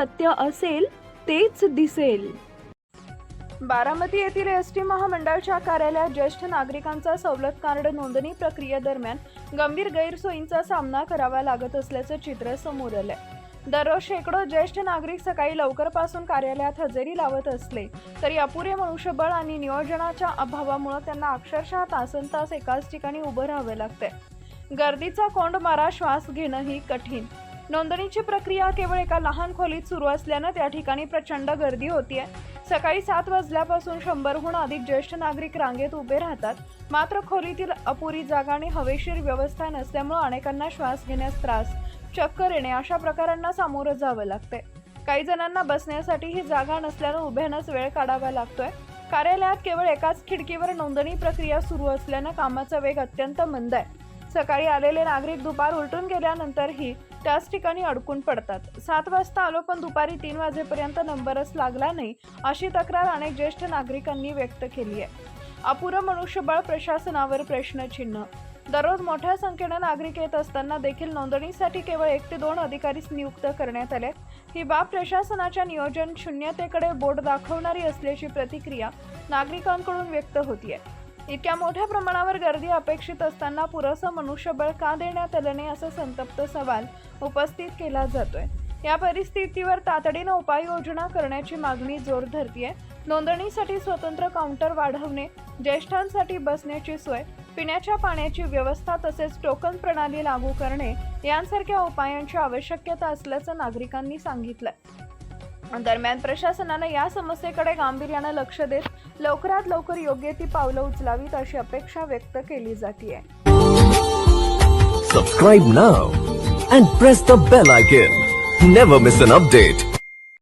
सत्य असेल तेच दिसेल. बारामती येथील एसटी महामंडळाच्या कार्यालयात ज्येष्ठ नागरिकांचा सवलत कार्ड नोंदणी प्रक्रियेदरम्यान गंभीर गैरसोयींचा सामना करावा लागत असल्याचं चित्र समोर आलंय. दररोज शेकडो ज्येष्ठ नागरिक सकाळी लवकरपासून कार्यालयात हजेरी लावत असले तरी अपुरे मनुष्यबळ आणि नियोजनाच्या अभावामुळे त्यांना अक्षरशः तासनतास एकाच ठिकाणी उभं राहावं लागतंय. गर्दीचा कोंडमारा श्वास घेणंही कठीण. नोंदणीची प्रक्रिया केवळ एका लहान खोलीत सुरू असल्यानं त्या ठिकाणी प्रचंड गर्दी होतीये. सकाळी 7 वाजल्यापासून 100हून अधिक ज्येष्ठ नागरिक रांगेत उभे राहतात. मात्र खोलीतील अपुरी जागा आणि हवेशीर व्यवस्था नसल्यामुळे अनेकांना श्वास घेण्यास त्रास, चक्कर येणे अशा प्रकारांना सामोरं जावं लागतंय. काही जणांना बसण्यासाठी ही जागा नसल्यानं उभ्यानंच वेळ काढावा लागतोय. कार्यालयात केवळ एकाच खिडकीवर नोंदणी प्रक्रिया सुरू असल्यानं कामाचा वेग अत्यंत मंद आहे. सकाळी आलेले नागरिक दुपार उलटून गेल्यानंतरही त्याच ठिकाणी अडकून पडतात. 7 वाजता आलो पण दुपारी 3 वाजेपर्यंत नंबरच लागला नाही अशी तक्रार अनेक ज्येष्ठ नागरिकांनी व्यक्त केली आहे. अपुरं मनुष्यबळ, प्रशासनावर प्रश्नचिन्ह. दररोज मोठ्या संख्येनं नागरिक येत असताना देखील नोंदणीसाठी केवळ 1 ते 2 अधिकारीच नियुक्त करण्यात आले. ही बाब प्रशासनाच्या नियोजन शून्यतेकडे बोट दाखवणारी असल्याची प्रतिक्रिया नागरिकांकडून व्यक्त होतीये. इतक्या मोठ्या प्रमाणावर गर्दी अपेक्षित असताना पुरेसं मनुष्यबळ का देण्यात आलं नाही असा संतप्त सवाल उपस्थित केला जातोय. या परिस्थितीवर तातडीनं उपाययोजना करण्याची मागणी जोर धरतीये. नोंदणीसाठी स्वतंत्र काउंटर वाढवणे, ज्येष्ठांसाठी बसण्याची सोय, पिण्याच्या पाण्याची व्यवस्था तसेच टोकन प्रणाली लागू करणे यांसारख्या उपायांची आवश्यकता असल्याचं नागरिकांनी सांगितलंय. दरम्यान प्रशासनानं या समस्येकडे गांभीर्यानं लक्ष देत लवकरात लवकर योग्य ती पावलं उचलावीत अशी अपेक्षा व्यक्त केली जातीये. Subscribe now and press the bell icon. Never miss an update.